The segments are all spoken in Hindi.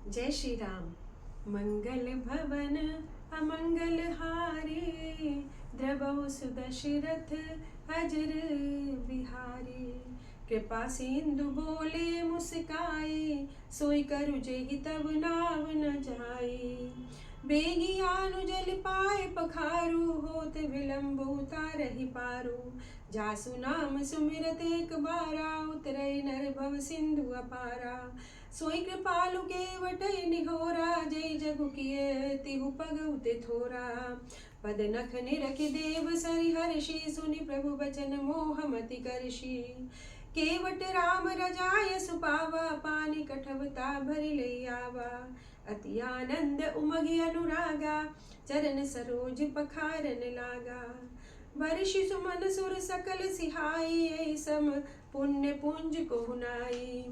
जय श्री राम। मंगल भवन अमंगल हारी, द्रवौ सुदशरथ अजर बिहारी। कृपा सिंधु बोले मुस्काई, सोई करु जेहि तब नाव न जाई। बेगी आनु जल पाए पखारू, होत विलंब उतारहि पारू। जासु नाम सुमिरत एक बारा, उतरई नर भव सिंधु अपारा। सोई कृपालु केवट निघोरा, जय जगु किए तिहु पग उते थोरा। पद नख निरखि देव सरि हर्षि, सुनि प्रभु बचन मोह मति करषि। केवट राम रजाय सुपावा, पानी कठवता भरि लई आवा। अति आनंद उमगि अनुरागा, चरण सरोज पखारन लागा। बरषि सुमन सुर सकल सिहाई, एहि सम पुण्य पुंज को नाई।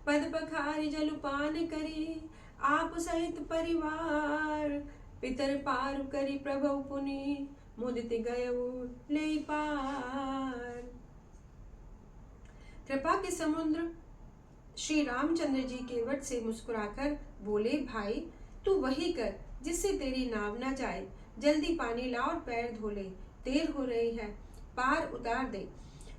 पद पखारि जलुपान करी, आप सहित परिवार। पितर पार करी प्रभु पुनि, मुदित गयउ ले पार। कृपा के समुद्र श्री रामचंद्र जी केवट से मुस्कुराकर बोले, भाई तू वही कर जिससे तेरी नाव न जाए। जल्दी पानी ला और पैर धो ले, देर हो रही है, पार उतार दे।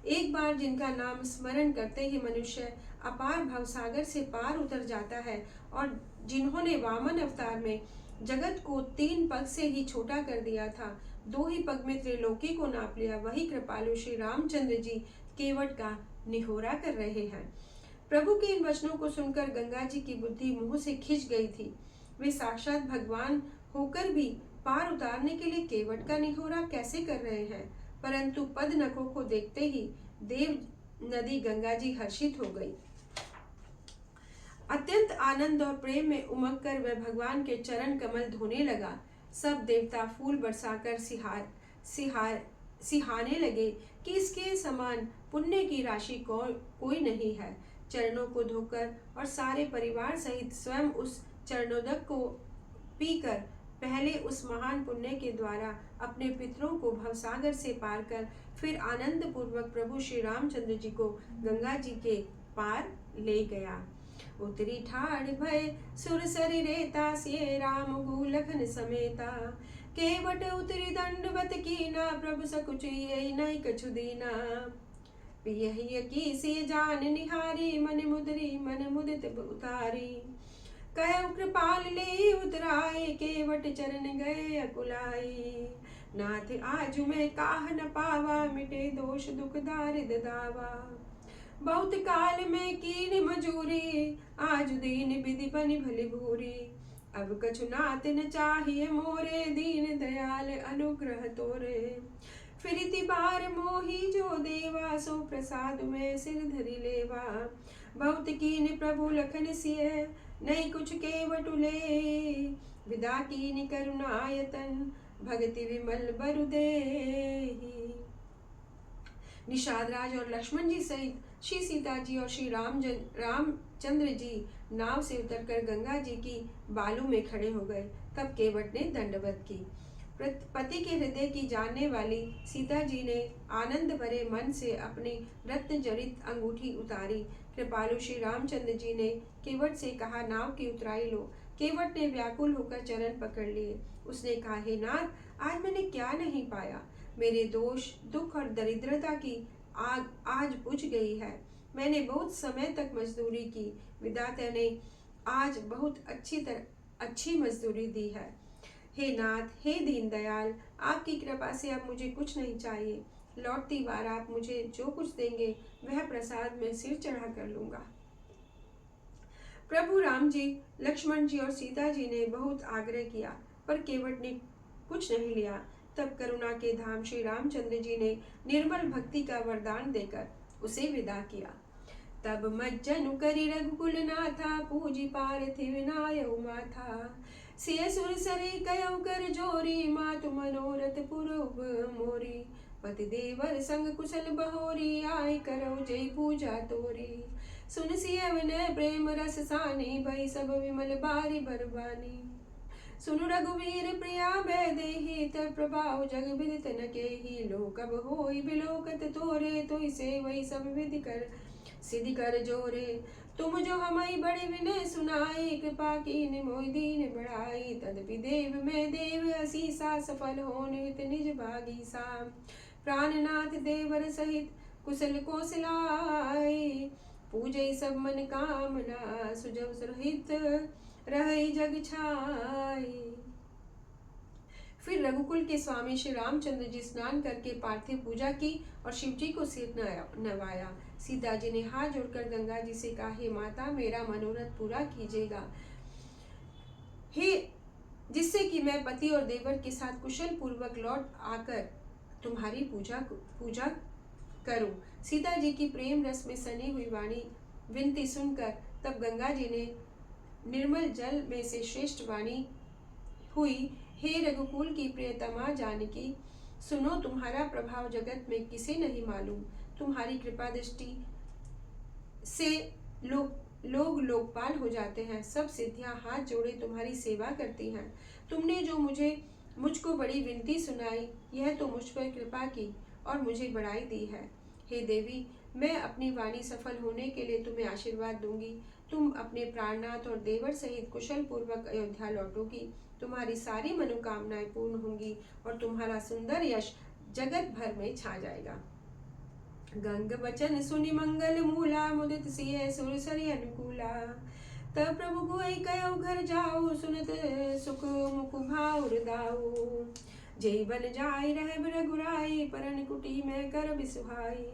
एक बार जिनका नाम स्मरण करते ही मनुष्य अपार भवसागर से पार उतर जाता है, और जिन्होंने वामन अवतार में जगत को 3 पग से ही छोटा कर दिया था, 2 ही पग में त्रिलोकी को नाप लिया, वही कृपालु श्री रामचंद्र जी केवट का निहोरा कर रहे हैं। प्रभु के इन वचनों को सुनकर गंगा जी की बुद्धि मुंह से खिंच गई थी। वे साक्षात भगवान होकर भी पार उतारने के लिए केवट का निहोरा कैसे कर रहे हैं। परंतु पद नखों को देखते ही देव नदी गंगा जी हर्षित हो गई। अत्यंत आनंद और प्रेम में उमग कर वह भगवान के चरण कमल धोने लगा। सब देवता फूल बरसाकर सिहाने लगे कि इसके समान पुण्य की राशि कोई नहीं है। चरणों को धोकर और सारे परिवार सहित स्वयं उस चरणोदक को पीकर पहले उस महान पुण्य के द्वारा अपने पितरों को भवसागर से पार कर फिर आनंद पूर्वक प्रभु श्री रामचंद्र जी को गंगा जी के पार ले गया। उतरी ठाड़ भय सुर सरि रेता, सिए राम लखन समेता। केवट उतरी दंडवत कीना, प्रभु सकुचि नहीं कछु दीना। पियहिय की से जान निहारी, मन मुदित उतारी। कह कृपाल ले उतराए, केवट चरण गए अकुलाई। नाथ आज मैं काह न पावा, मिटे दोष दुख दारिद दावा। बहुत काल में कीन मजूरी, आज दीन विधि बनि भली भूरी। अब कछु नाथ न चाहिए मोरे, दीन दयाल अनुग्रह तोरे। फिरिति बार मोही जो देवा, सो प्रसाद में सिर धरि लेवा। बहुत कीन प्रभु लखन सिय, नहीं कुछ केवट ले। विदा कीन करुणायतन, भगति विमल बरु देहि। निषाद राज और लक्ष्मण जी सहित श्री सीता जी और श्री रामचंद्र जी नाव से उतरकर गंगा जी की बालू में खड़े हो गए। तब केवट ने दंडवत की। पति के हृदय की जानने वाली सीता जी ने आनंद भरे मन से अपनी रत्न जड़ित अंगूठी उतारी। कृपालु श्री रामचंद्र जी ने केवट से कहा, नाव की उतराई लो। केवट ने व्याकुल होकर चरण पकड़ लिए। उसने कहा, हे नाथ, आज मैंने क्या नहीं पाया। मेरे दोष दुख और दरिद्रता की आग आज बुझ गई है। मैंने बहुत समय तक मजदूरी की, विधाता ने आज बहुत अच्छी मजदूरी दी है। हे नाथ, हे दीन दयाल, आपकी कृपा से अब मुझे कुछ नहीं चाहिए। लौटती बार आप मुझे जो कुछ देंगे वह प्रसाद में सिर चढ़ा कर लूंगा। प्रभु राम जी, लक्ष्मण जी और सीता जी ने बहुत आग्रह किया, पर केवट ने कुछ नहीं लिया। तब करुणा के धाम श्री रामचंद्र जी ने निर्मल भक्ति का वरदान देकर उसे विदा किया। तब मज्जनु करी रघुकुल नाथा, पूजी पार्थिव नायउ माथा। सिय सुर सरे कयउ कर जोरी, मातु मनोरथ पुरब मोरी। पति देवर संग कुशल बहोरी, आय करौ जय पूजा तोरी। सुन सिय विनय प्रेम रस सानी, भई सब विमल बारी बरबानी। सुनु रघुवीर प्रिया भय देहि, तब प्रभाव जग विदित न केहि। लोक अब होई बिलोकत तोरे, तोहि सेवई सब विधि कर सिद्धि कर जोरे। तुम जो हमारी बड़े विनय सुनाई, कृपा कीन मोहि दीन बढ़ाई। तदपि देव मैं देव असीसा, सफल होन हित निज भागीसा। प्राणनाथ देवर सहित कुशल कौशलाय, पूजै सब मन कामना, सुजव सुरहित रहै जग छाई। फिर रघुकुल के स्वामी श्री रामचंद्र जी स्नान करके पार्थिव पूजा की और शिव जी को सिर नवाया। सीता जी ने हाथ जोड़कर गंगा जी से कहा, हे माता, मेरा मनोरथ पूरा कीजिएगा, हे जिससे कि मैं पति और देवर के साथ कुशल पूर्वक लौट आकर तुम्हारी पूजा करूं। सीता जी की प्रेम रस में सनी हुई वाणी विनती सुनकर तब गंगा जी ने निर्मल जल में से श्रेष्ठ वाणी हुई, हे रघुकुल की प्रियतमा जानकी, सुनो, तुम्हारा प्रभाव जगत में किसे नहीं मालूम। तुम्हारी कृपा दृष्टि से लोग लोकपाल हो जाते हैं। सब सिद्धियां हाथ जोड़े तुम्हारी सेवा करती हैं। तुमने जो मुझको बड़ी विनती सुनाई, यह तो मुझ पर कृपा की और मुझे बढ़ाई दी है। हे देवी, मैं अपनी वाणी सफल होने के लिए तुम्हें आशीर्वाद दूंगी। तुम अपने प्राणनाथ और देवर सहित कुशल पूर्वक अयोध्या लौटोगी। तुम्हारी सारी मनोकामनाएं पूर्ण होंगी और तुम्हारा सुंदर यश जगत भर में छा जाएगा। गंग बचन सुनि मंगल मूला, मुदित सिय सुर सरि अनुकूला। तब प्रभु गुई कयो घर जाओ, सुनत सुख मुख भाव हृदाओ। जय बन जाय रह रघुराई, परन कुटी में कर बिसुहाई।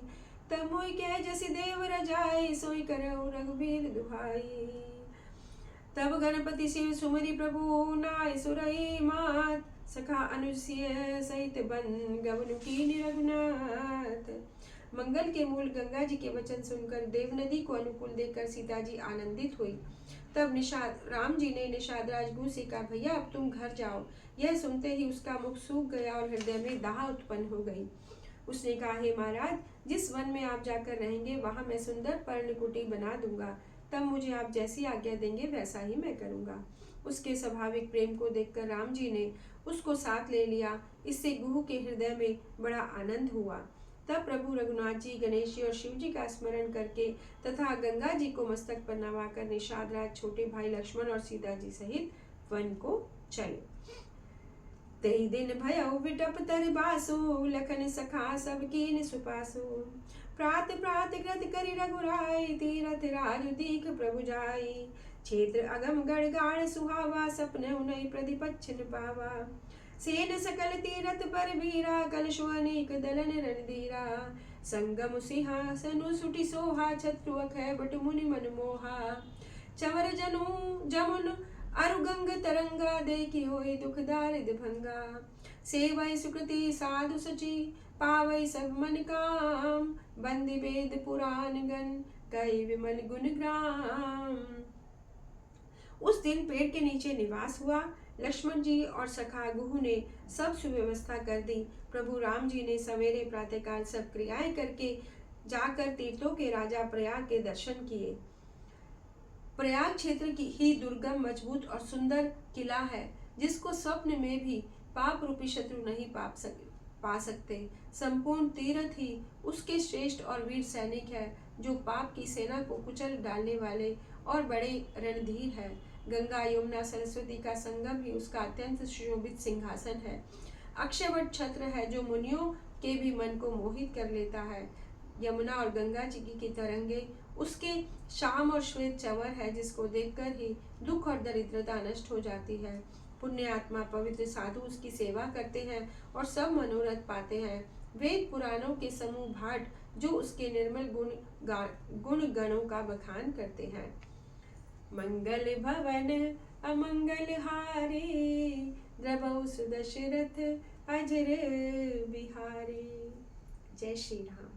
तब मोहि कह जसि देव रजाई, सोई करऊ रघुबीर दुहाई। तब गणपति शिव सुमरि प्रभु, नाय सुरई मात। सखा अनुसिय सहित बन, गवनु कीनि रघुनाथ। मंगल के मूल गंगा जी के वचन सुनकर देव नदी को अनुकूल देखकर सीता जी आनंदित हुई। तब राम जी ने निषाद राजगुरु से कहा, भैया अब तुम घर जाओ। यह सुनते ही उसका मुख सूख गया और हृदय में दाह उत्पन्न हो गई। उसने कहा, हे महाराज, जिस वन में आप जाकर रहेंगे वहां मैं सुंदर पर्णकुटी बना दूंगा। तब मुझे आप जैसी आज्ञा देंगे वैसा ही मैं करूंगा। उसके स्वाभाविक प्रेम को देखकर राम जी ने उसको साथ ले लिया। इससे गुरु के हृदय में बड़ा आनंद हुआ। तब प्रभु रघुनाथ जी, गणेश जी और शिव जी का स्मरण करके तथा गंगा जी को मस्तक पर नवाकर निषाद राज, छोटे भाई लक्ष्मण और सीता जी सहित वन को चले। तेई दिन भयउ विटप तर बासु, लखन सखा सब कीन सुपासु। प्रात प्रात कृत करि रघुराई, तीरथ राज दीख प्रभु जाई। क्षेत्र अगम गढ़ गाढ़ सुहावा, सपने उनई प्रतिपच्छ पावा। सेन सकल तीरथ पर वीरा, कलशु अनेक दलन रणधीरा। संगम सिंहासनु सुटि सोहा, छत्रु अखय बट मुनि मन मोहा। चवर जमुन अरु गंग तरंगा, देखि होई दुख दारिद भंगा। सेवै सुकृति साधु सची, पावै सब मन काम। बंदी वेद पुराण गण, कई विमल गुण ग्राम। उस दिन पेड़ के नीचे निवास हुआ। लक्ष्मण जी और सखा गुहु ने सब सुव्यवस्था कर दी। प्रभु राम जी ने सवेरे प्रातःकाल सब क्रियाएं करके जाकर तीर्थों के राजा प्रयाग के दर्शन किए। प्रयाग क्षेत्र की ही दुर्गम, मजबूत और सुंदर किला है, जिसको स्वप्न में भी पाप रूपी शत्रु नहीं पा सकते। संपूर्ण तीर्थ ही उसके श्रेष्ठ और वीर सैनिक है, जो पाप की सेना को कुचल डालने वाले और बड़े रणधीर है। गंगा, यमुना, सरस्वती का संगम ही उसका अत्यंत सुशोभित सिंहासन है। अक्षयवट छत्र है, जो मुनियों के भी मन को मोहित कर लेता है। यमुना और गंगा जी की तरंगे उसके श्याम और श्वेत चंवर है, जिसको देखकर ही दुख और दरिद्रता नष्ट हो जाती है। पुण्य आत्मा, पवित्र साधु उसकी सेवा करते हैं और सब मनोरथ पाते हैं। वेद पुराणों के समूह भाट, जो उसके निर्मल गुण गणों का बखान करते हैं। मंगल भवन अमंगल हारी, द्रवौ सुदशरथ अजर बिहारी। जय श्री राम।